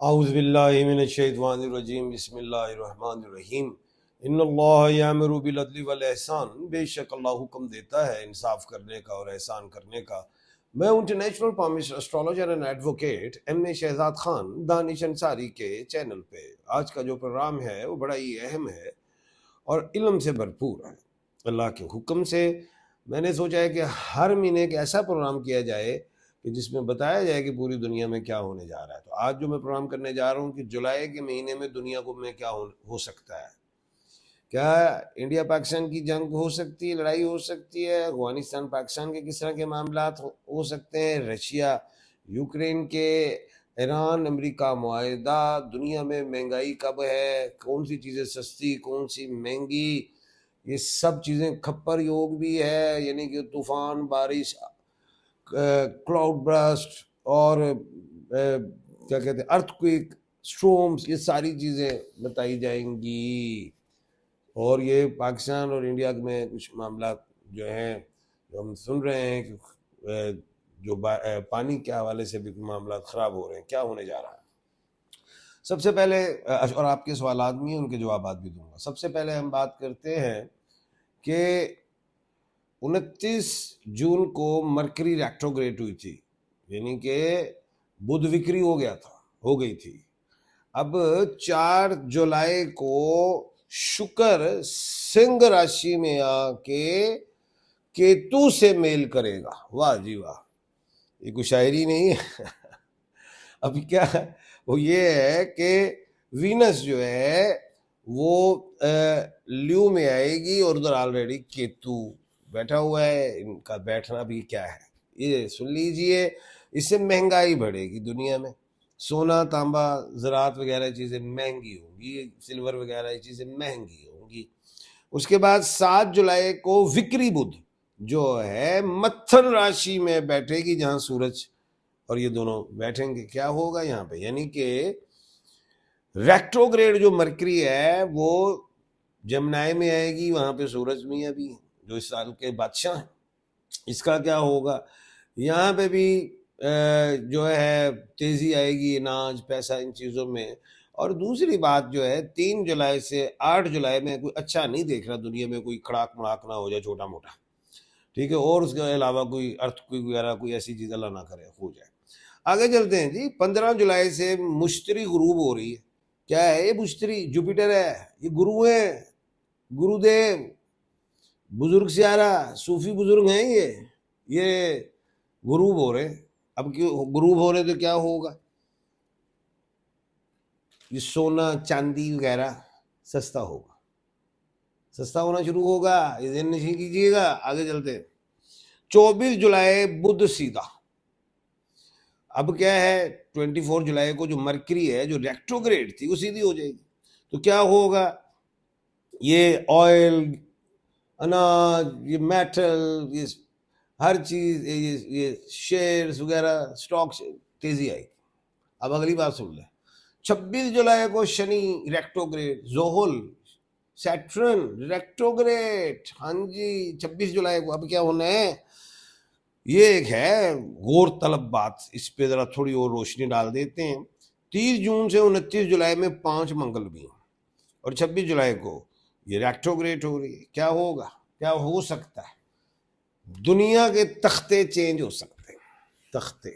औज़ुबिल्लाहि मिनश्शैतानिर्रजीम बिस्मिल्लाहिर्रहमानिर्रहीम इन्नल्लाह यअमुरु बिल अदलि वल एहसान। बेशक अल्लाह हुक्म देता है इंसाफ करने का और एहसान करने का। मैं international palmist astrologer and advocate M A Shahzad Khan Danish Ansari के चैनल पे आज का जो प्रोग्राम है वो बड़ा ही अहम है और इल्म से भरपूर है। अल्लाह के हुक्म से मैंने सोचा है कि हर महीने एक ऐसा प्रोग्राम किया जाए कि जिसमें बताया जाए कि पूरी दुनिया में क्या होने जा रहा है। तो आज जो मैं प्रोग्राम करने जा रहा हूँ कि जुलाई के महीने में दुनिया को में क्या हो सकता है। क्या इंडिया पाकिस्तान की जंग हो सकती है, लड़ाई हो सकती है, अफगानिस्तान पाकिस्तान के किस तरह के मामला हो सकते हैं, रशिया यूक्रेन के, ईरान अमेरिका मुआहिदा, दुनिया में महंगाई कब है, कौन सी चीज़ें सस्ती कौन सी महंगी, ये सब चीज़ें, खप्पर योग भी है यानी कि तूफान बारिश, क्लाउड ब्रस्ट और क्या कहते हैं अर्थक्वेक, स्ट्रोम्स, ये सारी चीज़ें बताई जाएंगी। और ये पाकिस्तान और इंडिया में कुछ मामला जो हैं जो हम सुन रहे हैं कि जो पानी के हवाले से भी मामला ख़राब हो रहे हैं, क्या होने जा रहा है। सबसे पहले और आपके सवालात भी हैं, उनके जवाब भी दूंगा। सबसे पहले हम बात करते हैं कि 29 जून को मरकरी रेट्रोग्रेड हुई थी, यानी कि बुध विक्री हो गई थी। अब 4 जुलाई को शुक्र सिंह राशि में आके केतु से मेल करेगा। वाह जी वाह, ये कुछ शायरी नहीं है। अब क्या वो ये है कि वीनस जो है वो ल्यू में आएगी और उधर ऑलरेडी केतु बैठा हुआ है। इनका बैठना भी क्या है ये सुन लीजिए। इससे महंगाई बढ़ेगी दुनिया में, सोना तांबा ज़रात वगैरह चीज़ें महंगी होंगी, सिल्वर वगैरह चीज़ें महंगी होंगी। उसके बाद 7 जुलाई को विक्री बुध जो है मत्थन राशि में बैठेगी, जहां सूरज और ये दोनों बैठेंगे। क्या होगा यहाँ पे, यानी कि रेट्रोग्रेड जो मरकरी है वो जमनाई में आएगी, वहां पे सूरज मियाँ भी जो इस साल के बादशाह हैं। इसका क्या होगा, यहाँ पे भी जो है तेजी आएगी, अनाज पैसा इन चीज़ों में। और दूसरी बात जो है 3 जुलाई से 8 जुलाई में कोई अच्छा नहीं देख रहा दुनिया में, कोई खड़ाक मड़ाक ना हो जाए छोटा मोटा, ठीक है। और उसके अलावा कोई अर्थक्वेक वगैरह कोई ऐसी चीज़ अल्लाह ना करे हो जाए। आगे चलते हैं जी। 15 जुलाई से मुश्तरी गुरूब हो रही है। क्या है ये मुश्तरी? जुपिटर है, ये गुरु है, गुरुदेव, बुजुर्ग सियारा, सूफी बुजुर्ग हैं ये गुरूब हो रहे। अब क्यों गुरूब हो रहे तो क्या होगा, ये सोना चांदी वगैरह सस्ता होगा, सस्ता होना शुरू होगा, ये ध्यान नहीं कीजिएगा। आगे चलते हैं। 24 जुलाई बुध सीधा। अब क्या है 24 जुलाई को जो मरकरी है जो रेट्रोग्रेड थी वो सीधी हो जाएगी। तो क्या होगा, ये ऑयल, अनाज, ये मेटल, ये हर चीज, ये शेयर्स वगैरह स्टॉक्स तेजी आई। अब अगली बात सुन ले। 26 जुलाई को Shani retrograde, Johal Saturn retrograde. हाँ जी 26 जुलाई को। अब क्या होना है, ये एक है गौर तलब बात, इस पे जरा थोड़ी और रोशनी डाल देते हैं। 30 जून से 29 जुलाई में 5 मंगल भी हैं और 26 जुलाई को ये रेट्रोग्रेड हो रही है। क्या होगा, क्या हो सकता है, दुनिया के तख्ते चेंज हो सकते हैं, तख्ते,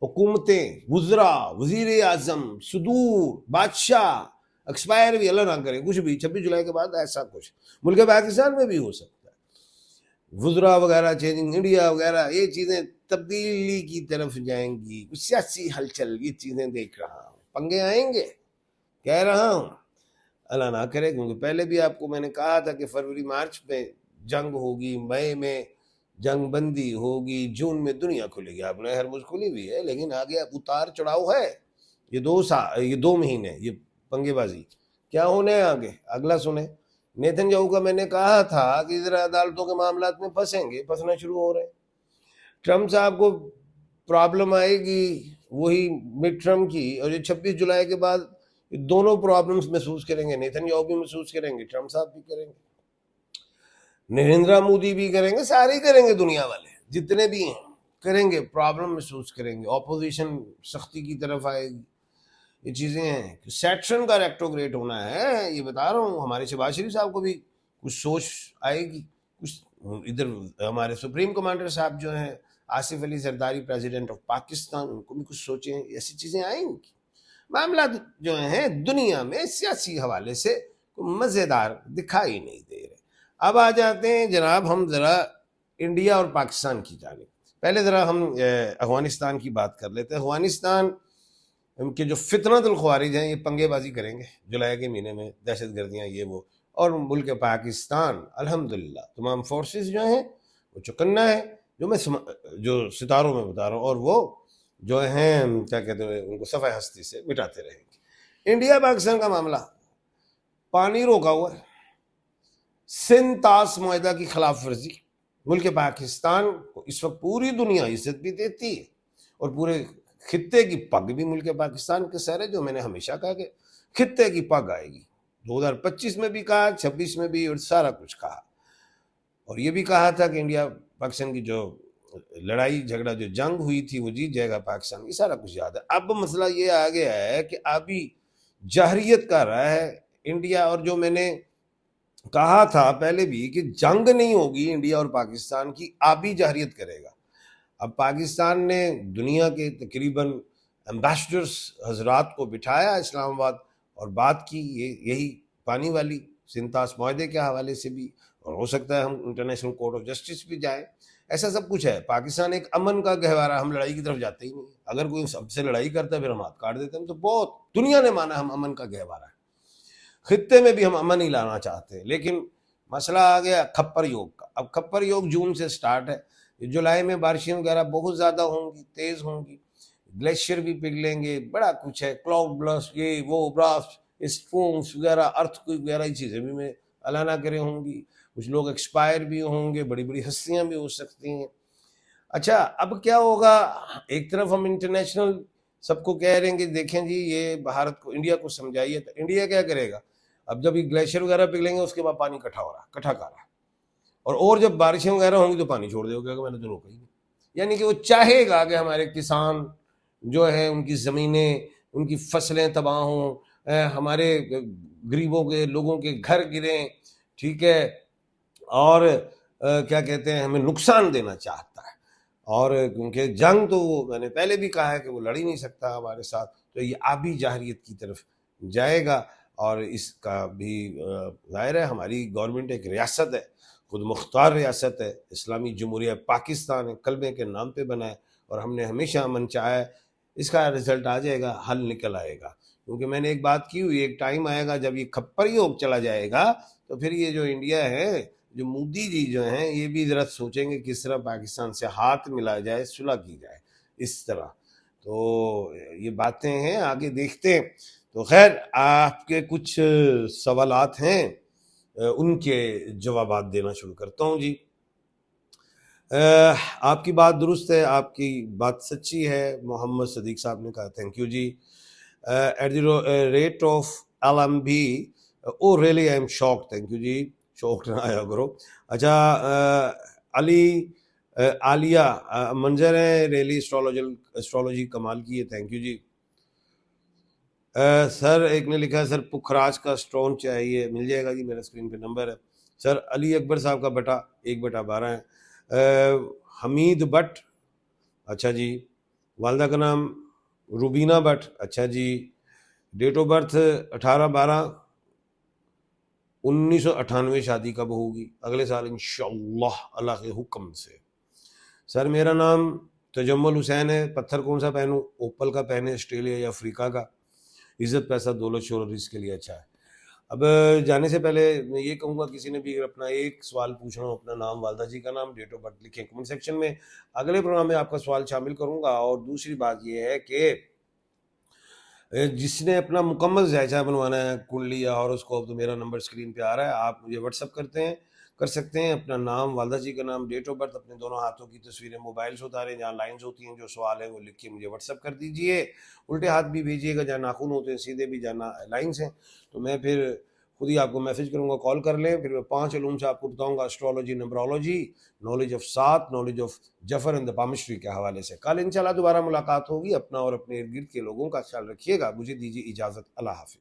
हुकूमतें, वुजरा, वजीर आजम, सुदूर, बादशाह एक्सपायर भी, अल्लाह ना करे कुछ भी 26 जुलाई के बाद ऐसा कुछ मुल्क पाकिस्तान में भी हो सकता है। वुजरा वगैरह चेंजिंग, इंडिया वगैरह ये चीज़ें तब्दीली की तरफ जाएंगी। सियासी हलचल, ये चीज़ें देख रहा हूँ, पंगे आएंगे, कह रहा हूँ, अल्लाह ना करे। क्योंकि पहले भी आपको मैंने कहा था कि फरवरी मार्च में जंग होगी, मई में जंग बंदी होगी, जून में दुनिया खुलेगी। आपने हरमुज खुली भी है, लेकिन आगे उतार चढ़ाव है। ये 2 महीने ये पंगेबाजी क्या होने हैं आगे, अगला सुने। नेतन्याहू का मैंने कहा था कि जरा अदालतों के मामला में फंसेंगे, फंसना शुरू हो रहे हैं। ट्रम्प साहब को प्रॉब्लम आएगी वही मिड टर्म की, और ये 26 जुलाई के बाद दोनों प्रॉब्लम्स महसूस करेंगे। नेतन्याहू भी महसूस करेंगे, ट्रम्प साहब भी करेंगे, नरेंद्र मोदी भी करेंगे, सारे करेंगे, दुनिया वाले जितने भी हैं करेंगे, प्रॉब्लम महसूस करेंगे। ऑपोजिशन सख्ती की तरफ आएगी, ये चीज़ें हैं। सैटर्न का रेट्रोग्रेड होना है, ये बता रहा हूँ। हमारे शहबाज शरीफ साहब को भी कुछ सोच आएगी, कुछ इधर हमारे सुप्रीम कमांडर साहब जो हैं आसिफ अली जरदारी, प्रेसिडेंट ऑफ पाकिस्तान, उनको भी कुछ सोचें, ऐसी चीज़ें आएंगी। मामला जो है दुनिया में सियासी हवाले से मज़ेदार दिखाई नहीं दे रहे। अब आ जाते हैं जनाब हम ज़रा इंडिया और पाकिस्तान की जानिब। पहले ज़रा हम अफगानिस्तान की बात कर लेते हैं। अफगानिस्तान के जो फितनतुल ख्वारिज हैं ये पंगेबाजी करेंगे जुलाई के महीने में, दहशत गर्दियाँ ये वो, और मुल्क पाकिस्तान अल्हम्दुलिल्लाह तमाम फोर्सेस जो हैं वो चुकन्ना है, जो मैं जो सितारों में बता रहा हूँ, और वो जो हैं क्या कहते हैं उनको सफ़ाई हस्ती से मिटाते रहेंगे। इंडिया पाकिस्तान का मामला पानी रोका हुआ है, सिंध ताश मुआहदा की खिलाफ वर्जी। मुल्क पाकिस्तान को इस वक्त पूरी दुनिया इज्जत भी देती है और पूरे खित्ते की पग भी मुल्क पाकिस्तान के सर है। जो मैंने हमेशा कहा कि खित्ते की पग आएगी, 2025 में भी कहा, 26 में भी, और सारा कुछ कहा। और ये भी कहा था कि इंडिया पाकिस्तान की जो लड़ाई झगड़ा जो जंग हुई थी वो जीत जाएगा पाकिस्तान, ये सारा कुछ याद है। अब मसला ये आ गया है कि अभी जहरियत कर रहा है इंडिया, और जो मैंने कहा था पहले भी कि जंग नहीं होगी इंडिया और पाकिस्तान की, आबी जहरियत करेगा। अब पाकिस्तान ने दुनिया के तकरीबन एम्बेसडर्स हजरात को बिठाया इस्लामाबाद और बात की यही पानी वाली सिंध ताश मुआहदे के हवाले से भी, और हो सकता है हम इंटरनेशनल कोर्ट ऑफ जस्टिस भी जाए। ऐसा सब कुछ है। पाकिस्तान एक अमन का गहवारा, हम लड़ाई की तरफ जाते ही नहीं। अगर कोई सबसे लड़ाई करता है फिर हम हाथ काट देते हैं। तो बहुत दुनिया ने माना हम अमन का गहवारा है, खित्ते में भी हम अमन ही लाना चाहते हैं। लेकिन मसला आ गया खप्पर योग का। अब खप्पर योग जून से स्टार्ट है, जुलाई में बारिशें वगैरह बहुत ज़्यादा होंगी, तेज़ होंगी, ग्लेशियर भी पिघलेंगे, बड़ा कुछ है, क्लाउड ब्लस्ट, ये वो, ब्रास्ट, स्टॉर्म्स वगैरह, अर्थक्वेक वगैरह, ये चीज़ें भी मैं अल्लाह ना करे होंगी। कुछ लोग एक्सपायर भी होंगे, बड़ी बड़ी हस्तियां भी हो सकती हैं। अच्छा, अब क्या होगा, एक तरफ हम इंटरनेशनल सबको कह रहे हैं कि देखें जी ये भारत को, इंडिया को समझाइए, तो इंडिया क्या करेगा? अब जब ये ग्लेशियर वगैरह पिघलेंगे उसके बाद पानी इकट्ठा हो रहा, इकट्ठा कर रहा, और जब बारिशें वगैरह होंगी तो पानी छोड़ देगा, मैंने तो रोका ही नहीं। यानी कि वो चाहेगा कि हमारे किसान जो है उनकी ज़मीनें, उनकी फसलें तबाह हों, हमारे गरीबों के लोगों के घर गिरें, ठीक है, और क्या कहते हैं, हमें नुकसान देना चाहता है। और क्योंकि जंग तो वो मैंने पहले भी कहा है कि वो लड़ ही नहीं सकता हमारे साथ, तो ये आबी जाहरियत की तरफ जाएगा। और इसका भी जाहिर है हमारी गवर्नमेंट एक रियासत है, खुद मुख्तार रियासत है, इस्लामी जमहूरिया पाकिस्तान है, कलमे के नाम पे बना है, और हमने हमेशा अमन चाहा है। इसका रिजल्ट आ जाएगा, हल निकल आएगा। क्योंकि मैंने एक बात की हुई, एक टाइम आएगा जब ये खप्पर योग चला जाएगा, तो फिर ये जो इंडिया है, जो मोदी जी जो हैं, ये भी ज़रा सोचेंगे किस तरह पाकिस्तान से हाथ मिलाया जाए, सुलह की जाए इस तरह। तो ये बातें हैं, आगे देखते हैं। तो खैर आपके कुछ सवालात हैं, उनके जवाबात देना शुरू करता हूँ जी। आपकी बात दुरुस्त है, आपकी बात सच्ची है। मोहम्मद सदीक साहब ने कहा थैंक यू जी। At the rate of LMB, oh really I am shock, thank you जी, शौक ना आया करो। अच्छा, अली आलिया मंजर है, रियली एस्ट्रोलॉजी कमाल की है, थैंक यू जी। सर एक ने लिखा है सर पुखराज का स्टोन चाहिए, मिल जाएगा जी, मेरा स्क्रीन पे नंबर है। सर अली अकबर साहब का बेटा 1/12 है। हमीद भट्ट, अच्छा जी। वालदा का नाम रुबीना भट्ट, अच्छा जी। डेट ऑफ बर्थ 18/12/1998, शादी कब होगी? अगले साल इंशाअल्लाह, अल्लाह के हुक्म से। सर मेरा नाम तजम्मुल हुसैन है, पत्थर कौन सा पहनूं? ओपल का पहने, ऑस्ट्रेलिया या अफ्रीका का। इज्जत पैसा दौलत शोहरत इसके लिए अच्छा है। अब जाने से पहले मैं ये कहूँगा, किसी ने भी अपना एक सवाल पूछना हो, अपना नाम, वालदा जी का नाम, डेट ऑफ बर्थ लिखें कमेंट सेक्शन में, अगले प्रोग्राम में आपका सवाल शामिल करूँगा। और दूसरी बात ये है कि जिसने अपना मुकम्मल जायजा बनवाना है कुंडली या हॉरोस्कोप, तो मेरा नंबर स्क्रीन पे आ रहा है, आप मुझे व्हाट्सअप कर सकते हैं अपना नाम, वालदा जी का नाम, डेट ऑफ बर्थ, अपने दोनों हाथों की तस्वीरें मोबाइल से उतारें, जहाँ लाइंस होती हैं, जो सवाल है वो लिख के मुझे व्हाट्सअप कर दीजिए। उल्टे हाथ भी भेजिएगा, जहाँ नाखून होते हैं सीधे भी, जहाँ लाइंस हैं, तो मैं फिर खुद ही आपको मैसेज करूंगा, कॉल कर लें। फिर मैं 5 इल्म से आपको बताऊंगा, एस्ट्रोलॉजी, न्यूमरोलॉजी, नॉलेज ऑफ सात, knowledge of Zafar and the palmistry के हवाले से। कल इंशाल्लाह दोबारा मुलाकात होगी। अपना और अपने इर्द गिर्द के लोगों का ख्याल रखिएगा। मुझे दीजिए इजाज़त। अल्लाह हाफिज़।